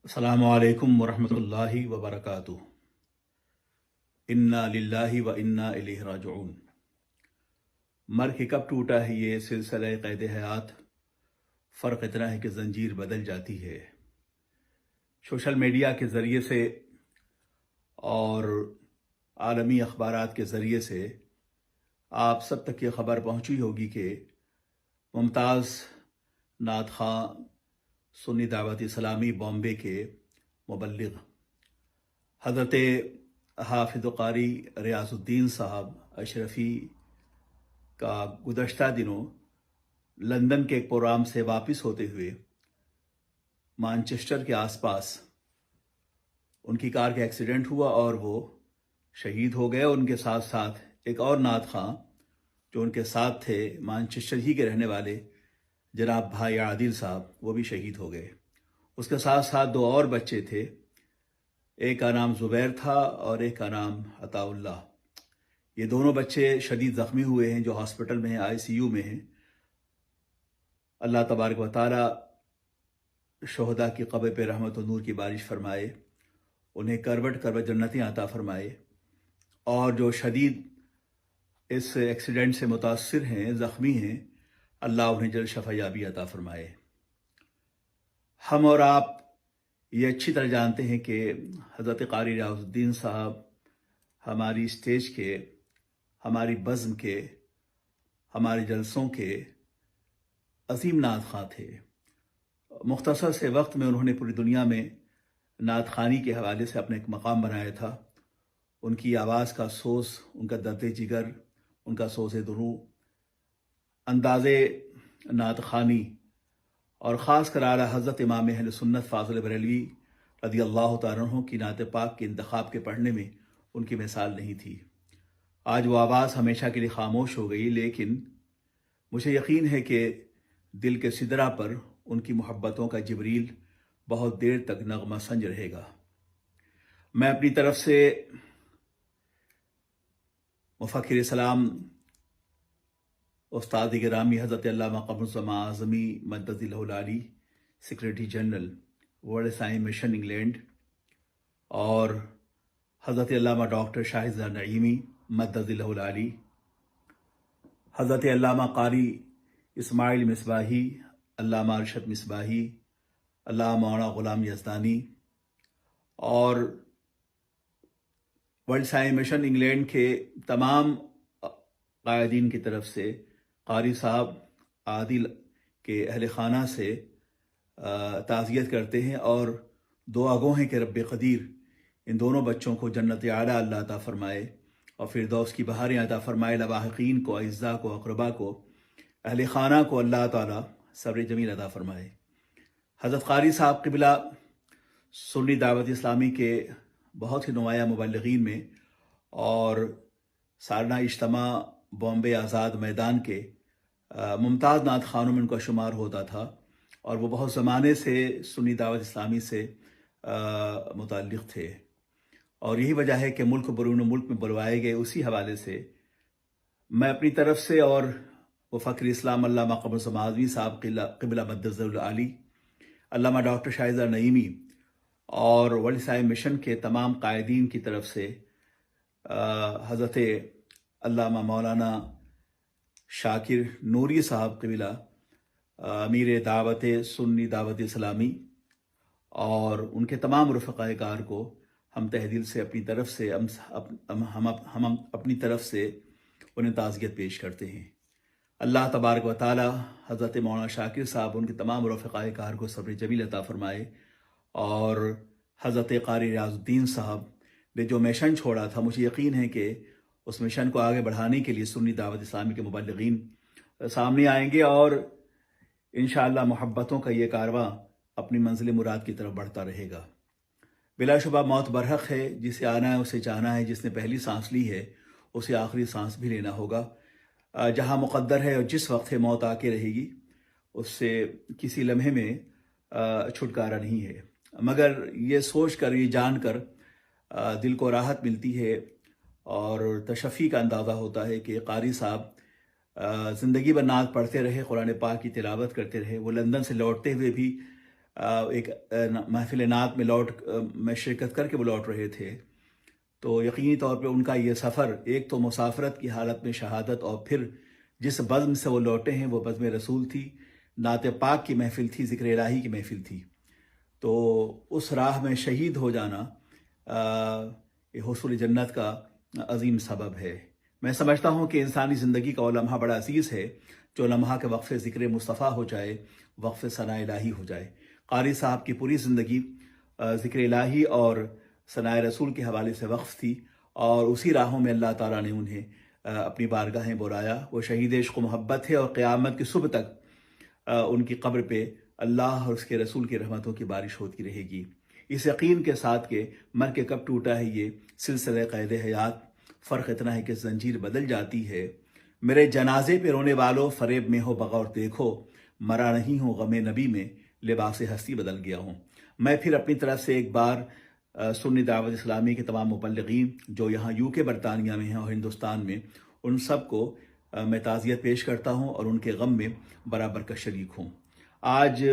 अस्सलामु अलैकुम वरहमतुल्लाहि वबरकातुह। इन्ना लिल्लाहि व इन्ना इलैहि राजिऊन। मर के कब टूटा है ये सिलसिला क़ैद हयात, फ़र्क इतना है कि ज़ंजीर बदल जाती है। सोशल मीडिया के ज़रिए से और आलमी अखबारात के ज़रिए से आप सब तक ये ख़बर पहुँची होगी कि मुमताज़ नात ख़ां सुन्नी दावत इस्लामी बॉम्बे के मुबल्लिग हज़रत हाफ़िज़ क़ारी रियाज़ुद्दीन साहब अशरफ़ी का गुज़श्ता दिनों लंदन के एक प्रोग्राम से वापस होते हुए मैनचेस्टर के आसपास उनकी कार का एक्सीडेंट हुआ और वो शहीद हो गए। उनके साथ साथ एक और नात ख़ां जो उनके साथ थे, मैनचेस्टर ही के रहने वाले जनाब भाई आदिल साहब, वो भी शहीद हो गए। उसके साथ साथ दो और बच्चे थे, एक का नाम ज़ुबैर था और एक का नाम अताउल्लाह। ये दोनों बच्चे शदीद ज़ख्मी हुए हैं, जो हॉस्पिटल में हैं, ICU में हैं। अल्लाह तबारक व तआला शोहदा की क़ब्र पे रहमत और नूर की बारिश फरमाए, उन्हें करवट करवट जन्नतें अता फरमाए, और जो शदीद इस एक्सीडेंट से मुतासिर हैं, ज़ख्मी हैं, अल्लाह उन्हें जल्द शफ़ायाबी अता फरमाए। हम और आप ये अच्छी तरह जानते हैं कि हज़रत क़ारी रियाज़ुद्दीन साहब हमारी स्टेज के, हमारी बज़्म के, हमारे जलसों के अज़ीम नात ख़ां थे। मुख्तसर से वक्त में उन्होंने पूरी दुनिया में नात ख़ानी के हवाले से अपना एक मकाम बनाया था। उनकी आवाज़ का सोस, उनका दर्द जिगर, उनका सोस दुरू, अंदाज़े नात ख़ानी और ख़ास कर आला हज़रत इमाम अहले सुन्नत फ़ाज़िल बरेलवी रज़ियल्लाहु तआला अन्हु की नात पाक के इंतखाब के पढ़ने में उनकी मिसाल नहीं थी। आज वो आवाज़ हमेशा के लिए खामोश हो गई, लेकिन मुझे यकीन है कि दिल के सिदरा पर उनकी मोहब्बतों का जिब्रील बहुत देर तक नगमा संज रहेगा। मैं अपनी तरफ से मुफ़क्किर इस्लाम उस्ताद गिरामी हज़रत अल्लामा क़मरुज़्ज़मा आज़मी मद्दज़िल्लहुल आली, secretary general world Islamic mission England, और हज़रत अल्लामा डॉक्टर शाहिद नईमी मद्दज़िल्लहुल आली, हज़रत अल्लामा क़ारी इस्माइल मिसबाही, अल्लामा अरशद मिसबाही, अल्लामा मौलाना ग़ुलाम यज़दानी, और वर्ल्ड इस्लामिक मिशन इंग्लैंड के तमाम क़ायदीन की तरफ से क़ारी साहब आदिल के अहल खाना से ताज़ियत करते हैं और दुआ गो हैं कि रब्बे क़दीर इन दोनों बच्चों को जन्नत आला अल्लाह अता फ़रमाए और फिरदौस की बहारें अता फ़रमाए। लवाहिक़ीन को, अइज़्ज़ा को, अक़रबा को, अहल खाना को अल्लाह ताला सब्र जमील अता फ़रमाए। हज़रत क़ारी साहब क़िबला सुन्नी दावत इस्लामी के बहुत ही नुमाया मुबल्लिग़ीन में और सालाना इज्तिमा बॉम्बे आज़ाद मैदान के मुमताज़ नात ख़ानों में उनका शुमार होता था, और वो बहुत ज़माने से सुन्नी दावत इस्लामी से मुताल्लिक़ थे। और यही वजह है कि मुल्क बरून मुल्क में बुलवाए गए। उसी हवाले से मैं अपनी तरफ से और मुफ़क्किर इस्लाम अल्लामा क़मरुज़्ज़मा आज़मी साहब क़िबला मद्दज़िल्लहुल आली, अल्लामा डॉक्टर शाहिद नईमी और वर्ल्ड इस्लामिक मिशन के तमाम क़ायदीन की तरफ से हज़रत अल्लामा मौलाना शाकिर नूरी साहब क़िबला अमीर दावत सुन्नी दावत इस्लामी और उनके तमाम रफ़क़ाए कार को हम तहे दिल से अपनी तरफ से हम अपनी तरफ से उन्हें ताज़ियत पेश करते हैं। अल्लाह तबारक व तआला हज़रत मौलाना शाकिर साहब, उनके तमाम रफ़क़ाए कार को सब्र जमील अता फ़रमाए, और हज़रत क़ारी रियाज़ुद्दीन साहब ने जो मिशन छोड़ा था, मुझे यकीन है कि उस मिशन को आगे बढ़ाने के लिए सुन्नी दावत इस्लामी के मुबल्लिग़ीन सामने आएंगे और इंशाअल्लाह मोहब्बतों का ये कारवां अपनी मंजिल मुराद की तरफ बढ़ता रहेगा। बिलाशुबा मौत बरहक है, जिसे आना है उसे जाना है, जिसने पहली सांस ली है उसे आखिरी सांस भी लेना होगा। जहाँ मुक़द्दर है और जिस वक्त है मौत आके रहेगी, उससे किसी लम्हे में छुटकारा नहीं है। मगर ये सोच कर, ये जान कर दिल को राहत मिलती है और तशफ़ी का अंदाज़ा होता है कि क़ारी साहब ज़िंदगी भर नात पढ़ते रहे, कुरान पाक की तिलावत करते रहे। वो लंदन से लौटते हुए भी ایک محفل نعت میں شرکت کر کے وہ لوٹ رہے تھے، تو یقینی طور پہ ان کا یہ سفر ایک تو مسافرت کی حالت میں شہادت، اور پھر جس بزم سے وہ لوٹے ہیں وہ بزم رسول تھی، نعت پاک کی محفل تھی، ذکر الہی کی محفل تھی۔ تو اس راہ میں شہید ہو جانا یہ حصول جنت کا عظیم سبب ہے۔ میں سمجھتا ہوں کہ انسانی زندگی کا وہ لمحہ بڑا عزیز ہے جو لمحہ کے وقف ذکر مصطفیٰ ہو جائے، وقف ثناء الہی ہو جائے۔ قاری صاحب کی پوری زندگی ذکر الہی اور ثناء رسول کے حوالے سے وقف تھی، اور اسی راہوں میں اللہ تعالیٰ نے انہیں اپنی بارگاہیں بلایا۔ وہ شہید عشق و محبت ہے، اور قیامت کی صبح تک ان کی قبر پہ اللہ اور اس کے رسول کی رحمتوں کی بارش ہوتی رہے گی، اس یقین کے ساتھ کہ مر کے کب ٹوٹا ہے یہ سلسلہ قید حیات، فرق اتنا ہے کہ زنجیر بدل جاتی ہے۔ میرے جنازے پہ رونے والوں فریب میں ہو بغور دیکھو، مرا نہیں ہوں غم نبی میں لباس ہستی بدل گیا ہوں۔ میں پھر اپنی طرف سے ایک بار سنی دعوت اسلامی کے تمام مبلغین جو یہاں UK برطانیہ میں ہیں اور ہندوستان میں، ان سب کو میں تعزیت پیش کرتا ہوں اور ان کے غم میں برابر کا شریک ہوں۔ آج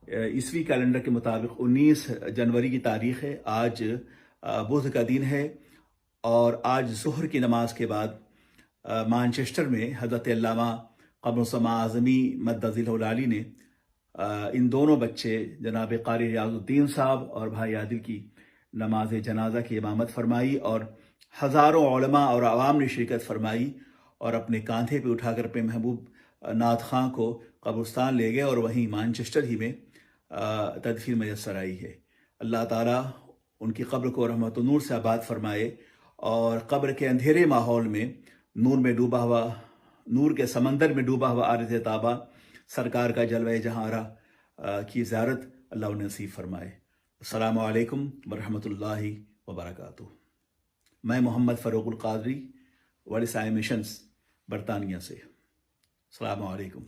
عیسوی کیلنڈر کے مطابق 19 جنوری کی تاریخ ہے۔ آج بدھ کا دن ہے، اور آج ظہر کی نماز کے بعد مانچسٹر میں حضرت علامہ قمر السماء اعظمی مد ظلہ العالی نے ان دونوں بچے جناب قاری ریاض الدین صاحب اور بھائی عادل کی نماز جنازہ کی امامت فرمائی، اور ہزاروں علماء اور عوام نے شرکت فرمائی، اور اپنے کاندھے پہ اٹھا کر اپنے محبوب نعت خاں کو قبرستان لے گئے، اور وہیں مانچسٹر ہی میں تدفین میسر آئی ہے۔ اللہ تعالیٰ ان کی قبر کو رحمت و نور سے آباد فرمائے، اور قبر کے اندھیرے ماحول میں نور کے سمندر میں ڈوبا ہوا عارض تابہ سرکار کا جلوہ جہاں آرا کی زیارت اللہ انہیں نصیب فرمائے۔ السلام علیکم ورحمۃ اللہ وبرکاتہ۔ میں محمد فاروق القادری، وڈسائی مشنز برطانیہ سے۔ السلام علیکم۔